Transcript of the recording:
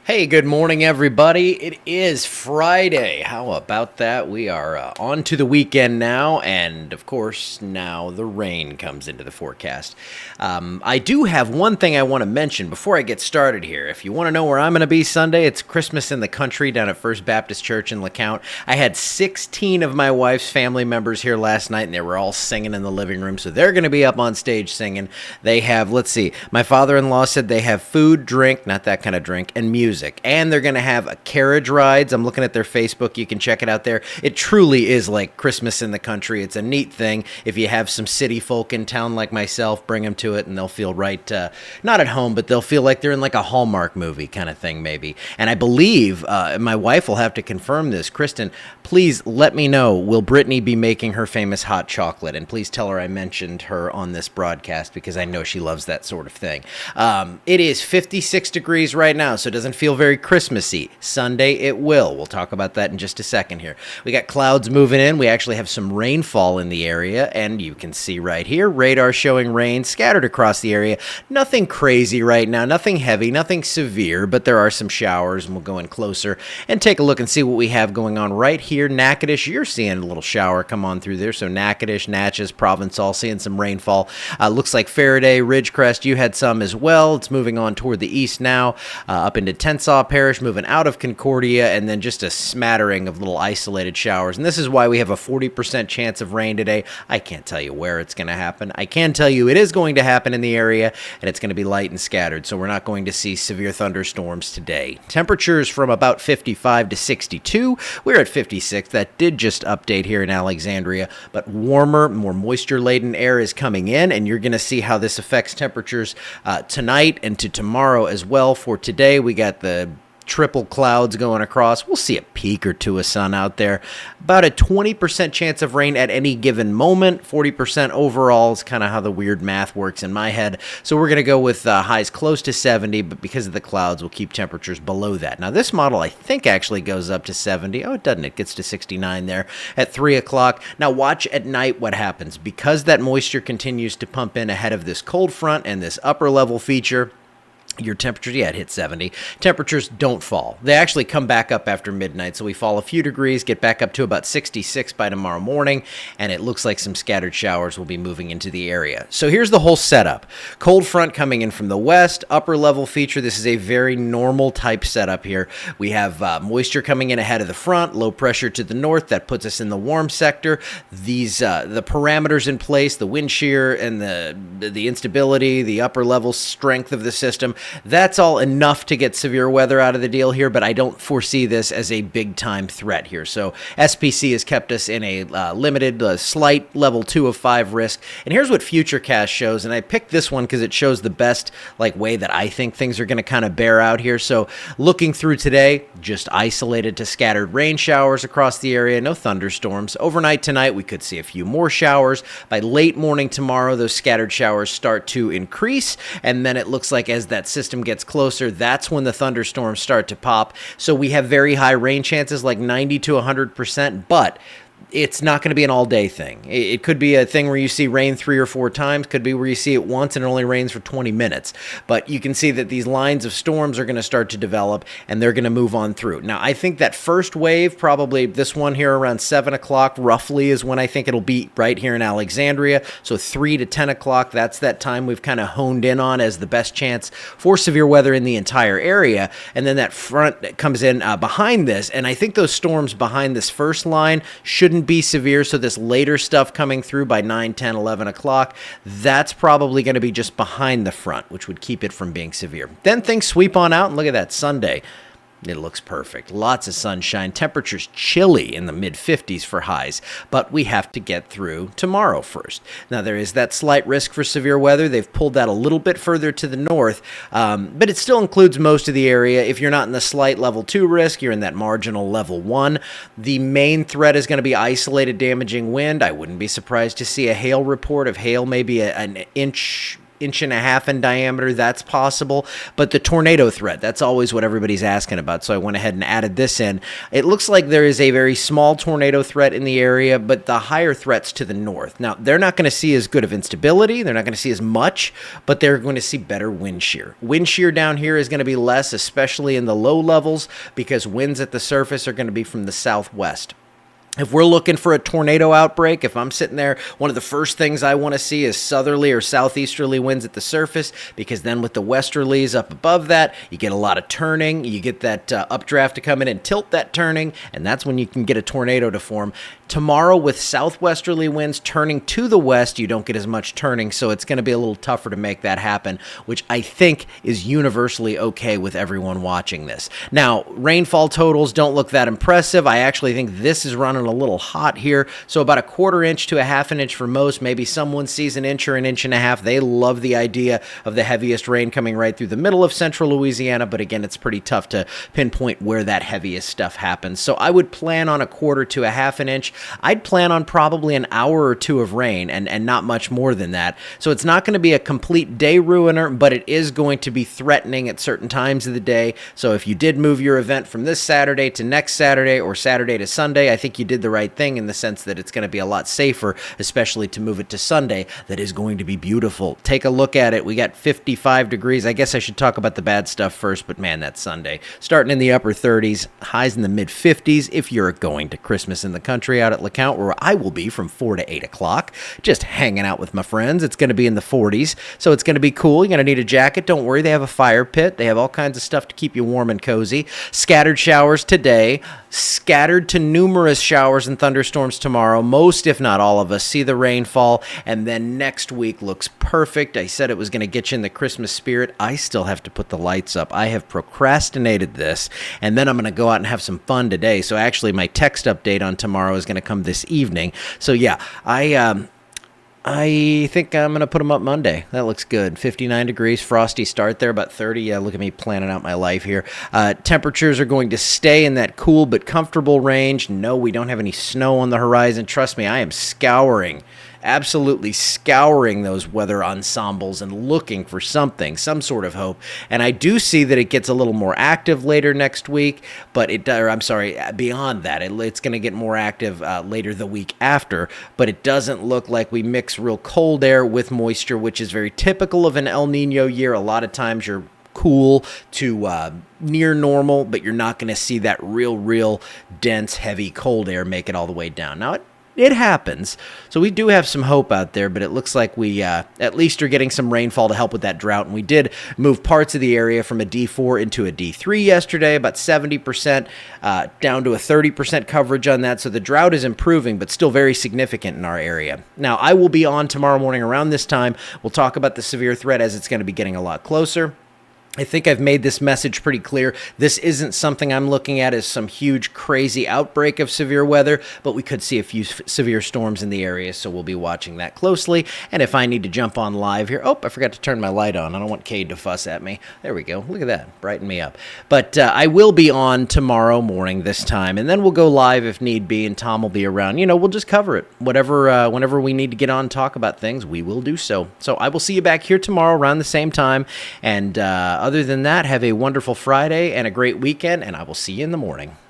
Hey, good morning, everybody. It is Friday. How about that? We are on to the weekend now, and of course, now the rain comes into the forecast. I do have one thing I want to mention before I get started here. If you want to know where I'm going to be Sunday, it's Christmas in the Country down at First Baptist Church in LeCount. I had 16 of my wife's family members here last night, and they were all singing in the living room, so they're going to be up on stage singing. They have, let's see, my father-in-law said they have food, drink, not that kind of drink, and music. And they're going to have a carriage rides. I'm looking at their Facebook. You can check it out there. It truly is like Christmas in the Country. It's a neat thing. If you have some city folk in town like myself, bring them to it and they'll feel right, not at home, but they'll feel like they're in like a Hallmark movie kind of thing maybe. And I believe my wife will have to confirm this. Kristen, please let me know, will Brittany be making her famous hot chocolate? And please tell her I mentioned her on this broadcast because I know she loves that sort of thing. It is 56 degrees right now, so it doesn't feel very Christmassy. Sunday it will. We'll talk about that in just a second here. We got clouds moving in. We actually have some rainfall in the area, and you can see right here, radar showing rain scattered across the area. Nothing crazy right now, nothing heavy, nothing severe, but there are some showers, and we'll go in closer and take a look and see what we have going on right here. Natchitoches, you're seeing a little shower come on through there, so Natchitoches, Natchez, Provençal, seeing some rainfall. Looks like Faraday, Ridgecrest, you had some as well. It's moving on toward the east now, up into Tensas Parish, moving out of Concordia, and then just a smattering of little isolated showers. And this is why we have a 40% chance of rain today. I can't tell you where it's going to happen. I can tell you it is going to happen in the area, and it's going to be light and scattered, so we're not going to see severe thunderstorms today. Temperatures from about 55 to 62. We're at 56. That did just update here in Alexandria, but warmer, more moisture-laden air is coming in, and you're going to see how this affects temperatures tonight and to tomorrow as well. For today, we got the triple clouds going across. We'll see a peak or two of sun out there. About a 20% chance of rain at any given moment. 40% overall is kind of how the weird math works in my head. So we're going to go with highs close to 70, but because of the clouds, we'll keep temperatures below that. Now, this model, I think, actually goes up to 70. Oh, it doesn't. It gets to 69 there at 3 o'clock. Now, watch at night what happens. Because that moisture continues to pump in ahead of this cold front and this upper level feature, your temperatures, it hit 70. Temperatures don't fall. They actually come back up after midnight, so we fall a few degrees, get back up to about 66 by tomorrow morning, and it looks like some scattered showers will be moving into the area. So here's the whole setup. Cold front coming in from the west, upper level feature. This is a very normal type setup here. We have moisture coming in ahead of the front, low pressure to the north. That puts us in the warm sector. These the parameters in place, the wind shear and the instability, the upper level strength of the system, that's all enough to get severe weather out of the deal here, but I don't foresee this as a big-time threat here. So SPC has kept us in a limited, slight level 2 of 5 risk. And here's what Futurecast shows, and I picked this one because it shows the best way that I think things are going to kind of bear out here. So looking through today, just isolated to scattered rain showers across the area, no thunderstorms. Overnight tonight, we could see a few more showers. By late morning tomorrow, those scattered showers start to increase, and then it looks like as that system gets closer, that's when the thunderstorms start to pop. So we have very high rain chances, like 90 to 100%, but it's not going to be an all-day thing. It could be a thing where you see rain 3 or 4 times, could be where you see it once and it only rains for 20 minutes. But you can see that these lines of storms are going to start to develop, and they're going to move on through. Now, I think that first wave, probably this one here around 7 o'clock roughly, is when I think it'll be right here in Alexandria. So 3 to 10 o'clock, that's that time we've kind of honed in on as the best chance for severe weather in the entire area. And then that front comes in behind this, and I think those storms behind this first line shouldn't be severe, so this later stuff coming through by 9, 10, 11 o'clock, that's probably going to be just behind the front, which would keep it from being severe. Then things sweep on out, and look at that Sunday. It looks perfect. Lots of sunshine. Temperatures chilly in the mid-50s for highs, but we have to get through tomorrow first. Now, there is that slight risk for severe weather. They've pulled that a little bit further to the north, but it still includes most of the area. If you're not in the slight level 2 risk, you're in that marginal level 1. The main threat is going to be isolated damaging wind. I wouldn't be surprised to see a hail report of hail, maybe an inch inch and a half in diameter, that's possible. But the tornado threat, that's always what everybody's asking about. So I went ahead and added this in. It looks like there is a very small tornado threat in the area, but the higher threats to the north. Now, they're not going to see as good of instability. They're not going to see as much, but they're going to see better wind shear. Wind shear down here is going to be less, especially in the low levels, because winds at the surface are going to be from the southwest. If we're looking for a tornado outbreak, if I'm sitting there, one of the first things I want to see is southerly or southeasterly winds at the surface, because then with the westerlies up above that, you get a lot of turning. You get that updraft to come in and tilt that turning, and that's when you can get a tornado to form. Tomorrow, with southwesterly winds turning to the west, you don't get as much turning, so it's going to be a little tougher to make that happen, which I think is universally okay with everyone watching this. Now, rainfall totals don't look that impressive. I actually think this is running a little hot here, so about a quarter inch to a half an inch for most. Maybe someone sees an inch or an inch and a half. They love the idea of the heaviest rain coming right through the middle of central Louisiana, but again, it's pretty tough to pinpoint where that heaviest stuff happens. So I would plan on a quarter to a half an inch. I'd plan on probably an hour or two of rain and not much more than that. So it's not going to be a complete day ruiner, but it is going to be threatening at certain times of the day. So if you did move your event from this Saturday to next Saturday or Saturday to Sunday, I think you did the right thing in the sense that it's going to be a lot safer, especially to move it to Sunday. That is going to be beautiful. Take a look at it. We got 55 degrees. I guess I should talk about the bad stuff first, but man, that's Sunday. Starting in the upper 30s, highs in the mid 50s if you're going to Christmas in the country out at LeCount, where I will be from 4 to 8 o'clock, just hanging out with my friends. It's going to be in the 40s, so it's going to be cool. You're going to need a jacket. Don't worry. They have a fire pit. They have all kinds of stuff to keep you warm and cozy. Scattered showers today, scattered to numerous showers and thunderstorms tomorrow. Most, if not all of us, see the rainfall, and then next week looks perfect. I said it was going to get you in the Christmas spirit. I still have to put the lights up. I have procrastinated this, and then I'm going to go out and have some fun today. So actually, my text update on tomorrow is going to come this evening. So yeah, I think I'm going to put them up Monday. That looks good. 59 degrees, frosty start there, about 30. Yeah, look at me planning out my life here. Temperatures are going to stay in that cool but comfortable range. No, we don't have any snow on the horizon. Trust me, I am absolutely scouring those weather ensembles and looking for something, some sort of hope. And I do see that it gets a little more active later next week, but beyond that, it's going to get more active later the week after, but it doesn't look like we mix real cold air with moisture, which is very typical of an El Nino year. A lot of times you're cool to near normal, but you're not going to see that real dense, heavy cold air make it all the way down. Now, it happens. So we do have some hope out there, but it looks like we at least are getting some rainfall to help with that drought. And we did move parts of the area from a D4 into a D3 yesterday, about 70% down to a 30% coverage on that. So the drought is improving, but still very significant in our area. Now, I will be on tomorrow morning around this time. We'll talk about the severe threat as it's going to be getting a lot closer. I think I've made this message pretty clear. This isn't something I'm looking at as some huge, crazy outbreak of severe weather, but we could see a few severe storms in the area, so we'll be watching that closely. And if I need to jump on live here, I forgot to turn my light on. I don't want Cade to fuss at me. There we go. Look at that. Brighten me up. But I will be on tomorrow morning this time, and then we'll go live if need be, and Tom will be around. We'll just cover it. Whenever we need to get on and talk about things, we will do so. So I will see you back here tomorrow around the same time, and other than that, have a wonderful Friday and a great weekend, and I will see you in the morning.